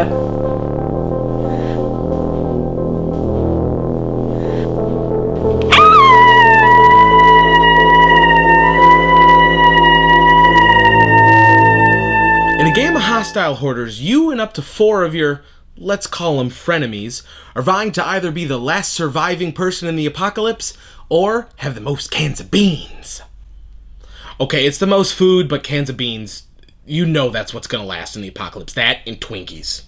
that. In a game of hostile hoarders, you and up to 4 of your, let's call them frenemies, are vying to either be the last surviving person in the apocalypse or have the most cans of beans. Okay, it's the most food, but cans of beans, you know that's what's going to last in the apocalypse. That and Twinkies.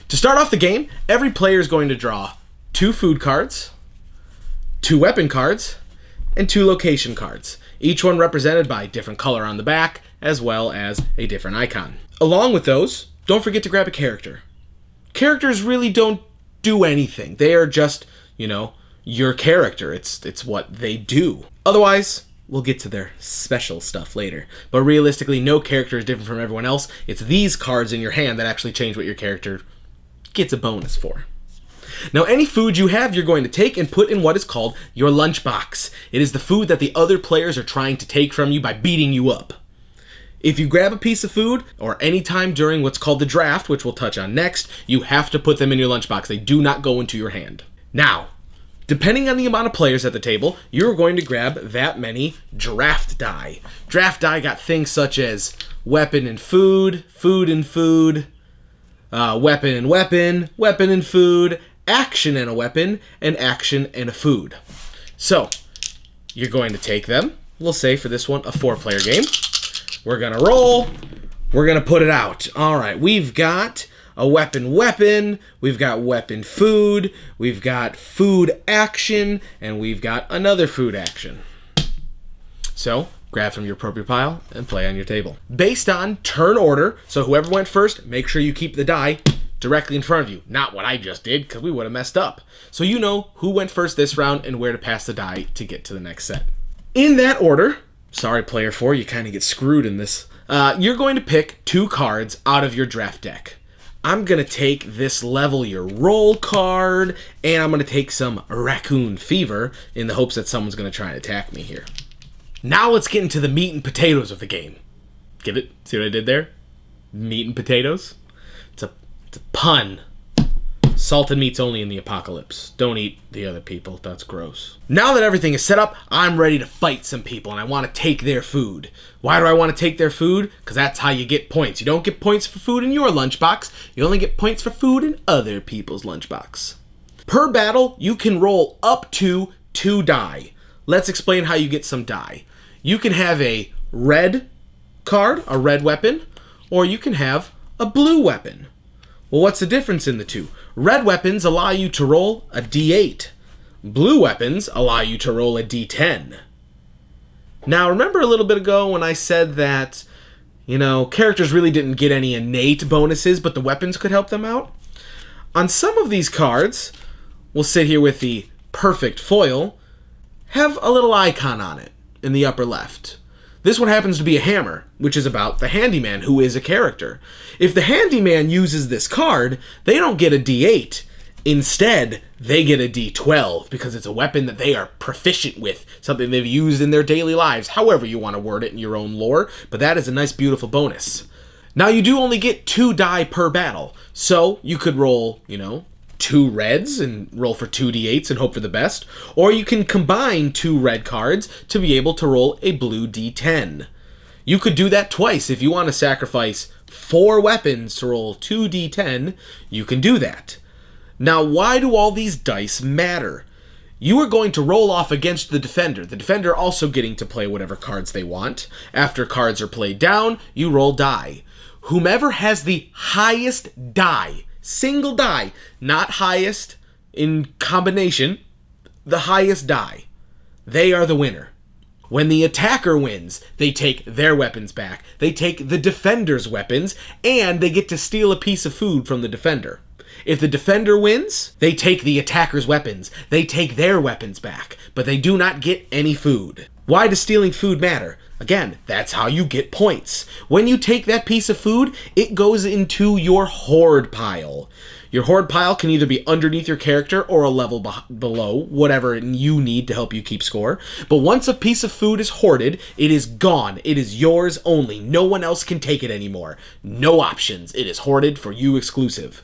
To start off the game, every player is going to draw 2 food cards, 2 weapon cards, and 2 location cards, each one represented by a different color on the back, as well as a different icon. Along with those, don't forget to grab a character. Characters really don't do anything. They are just, your character. It's what they do. Otherwise, we'll get to their special stuff later. But realistically, no character is different from everyone else. It's these cards in your hand that actually change what your character gets a bonus for. Now, any food you have, you're going to take and put in what is called your lunchbox. It is the food that the other players are trying to take from you by beating you up. If you grab a piece of food, or any time during what's called the draft, which we'll touch on next, you have to put them in your lunchbox. They do not go into your hand. Now, depending on the amount of players at the table, you're going to grab that many draft die. Draft die got things such as weapon and food, food and food, weapon and weapon, weapon and food, action and a weapon, and action and a food. So, you're going to take them. We'll say for this one, a 4-player game. We're going to roll. We're going to put it out. All right, we've got a weapon, we've got weapon food, we've got food action, and we've got another food action. So, grab from your appropriate pile and play on your table. Based on turn order, so whoever went first, make sure you keep the die directly in front of you. Not what I just did, because we would have messed up. So you know who went first this round and where to pass the die to get to the next set. In that order, sorry player 4, you kind of get screwed in this. You're going to pick 2 cards out of your draft deck. I'm going to take this level your roll card, and I'm going to take some raccoon fever in the hopes that someone's going to try and attack me here. Now let's get into the meat and potatoes of the game. Get it? See what I did there? Meat and potatoes? It's a pun. Salted meat's only in the apocalypse. Don't eat the other people. That's gross. Now that everything is set up, I'm ready to fight some people, and I want to take their food. Why do I want to take their food? Because that's how you get points. You don't get points for food in your lunchbox. You only get points for food in other people's lunchbox. Per battle, you can roll up to 2 die. Let's explain how you get some die. You can have a red card, a red weapon, or you can have a blue weapon. Well, what's the difference in the two? Red weapons allow you to roll a D8. Blue weapons allow you to roll a D10. Now, remember a little bit ago when I said that, characters really didn't get any innate bonuses, but the weapons could help them out? On some of these cards, we'll sit here with the perfect foil, have a little icon on it in the upper left. This one happens to be a hammer, which is about the handyman, who is a character. If the handyman uses this card, they don't get a D8. Instead, they get a D12, because it's a weapon that they are proficient with, something they've used in their daily lives, however you want to word it in your own lore, but that is a nice, beautiful bonus. Now, you do only get 2 die per battle, so you could roll, 2 reds and roll for 2 D8s and hope for the best, or you can combine 2 red cards to be able to roll a blue D10. You could do that twice. If you want to sacrifice 4 weapons to roll 2 D10, you can do that. Now, why do all these dice matter? You are going to roll off against the defender also getting to play whatever cards they want. After cards are played down, you roll die. Whomever has the highest die, single die, not highest in combination, the highest die, they are the winner. When the attacker wins, they take their weapons back, they take the defender's weapons, and they get to steal a piece of food from the defender. If the defender wins, they take the attacker's weapons, they take their weapons back, but they do not get any food. Why does stealing food matter? Again, that's how you get points. When you take that piece of food, it goes into your hoard pile. Your hoard pile can either be underneath your character or a level below, whatever you need to help you keep score. But once a piece of food is hoarded, it is gone. It is yours only. No one else can take it anymore. No options. It is hoarded for you exclusive.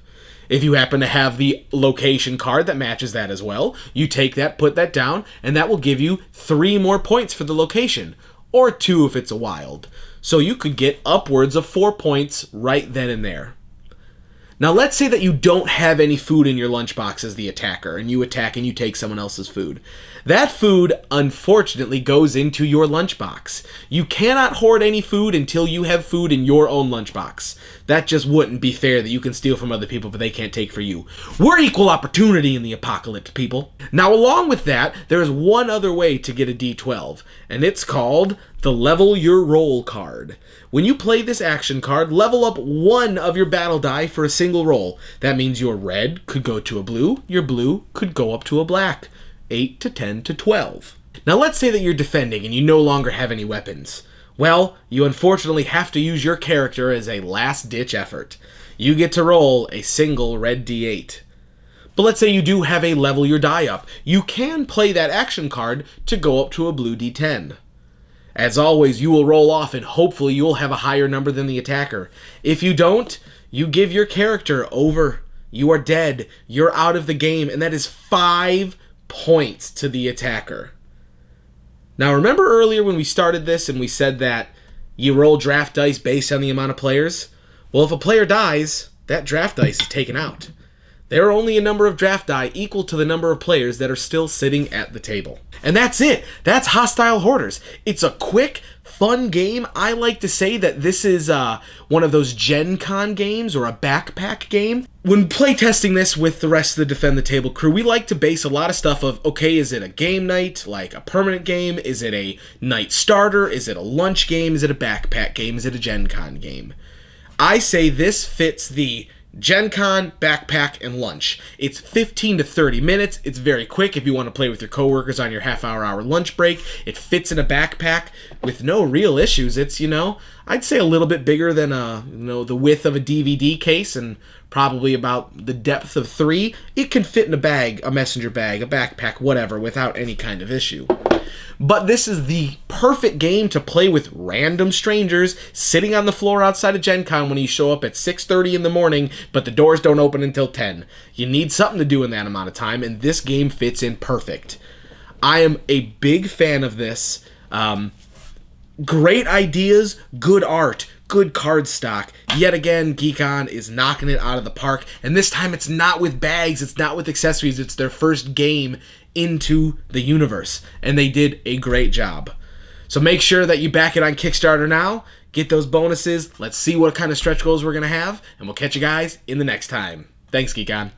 If you happen to have the location card that matches that as well, you take that, put that down, and that will give you 3 more points for the location. Or 2 if it's a wild. So you could get upwards of 4 points right then and there. Now let's say that you don't have any food in your lunchbox as the attacker, and you attack and you take someone else's food. That food, unfortunately, goes into your lunchbox. You cannot hoard any food until you have food in your own lunchbox. That just wouldn't be fair that you can steal from other people but they can't take for you. We're equal opportunity in the apocalypse, people. Now along with that, there is one other way to get a D12, and it's called the Level Your Roll card. When you play this action card, level up 1 of your battle die for a single roll. That means your red could go to a blue, your blue could go up to a black. 8 to 10 to 12. Now let's say that you're defending and you no longer have any weapons. Well, you unfortunately have to use your character as a last-ditch effort. You get to roll a single red D8. But let's say you do have a level your die up. You can play that action card to go up to a blue D10. As always, you will roll off and hopefully you will have a higher number than the attacker. If you don't, you give your character over. You are dead. You're out of the game, and that is 5 points to the attacker. Now remember earlier when we started this and we said that you roll draft dice based on the amount of players? Well, if a player dies, that draft dice is taken out. There are only a number of draft die equal to the number of players that are still sitting at the table. And that's it. That's Hostile Hoarders. It's a quick, fun game. I like to say that this is one of those Gen Con games or a backpack game. When playtesting this with the rest of the Defend the Table crew, we like to base a lot of stuff of, okay, is it a game night, like a permanent game? Is it a night starter? Is it a lunch game? Is it a backpack game? Is it a Gen Con game? I say this fits the Gen Con, backpack, and lunch. It's 15 to 30 minutes. It's very quick if you want to play with your coworkers on your half-hour lunch break. It fits in a backpack with no real issues. It's, I'd say a little bit bigger than the width of a DVD case and probably about the depth of 3. It can fit in a bag, a messenger bag, a backpack, whatever, without any kind of issue. But this is the perfect game to play with random strangers sitting on the floor outside of Gen Con when you show up at 6:30 in the morning, but the doors don't open until 10. You need something to do in that amount of time, and this game fits in perfect. I am a big fan of this. Great ideas, good art, good card stock. Yet again, Geekon is knocking it out of the park, and this time it's not with bags, it's not with accessories, it's their first game into the universe, and they did a great job. So make sure that you back it on Kickstarter now, get those bonuses, let's see what kind of stretch goals we're going to have, and we'll catch you guys in the next time. Thanks, Geekon.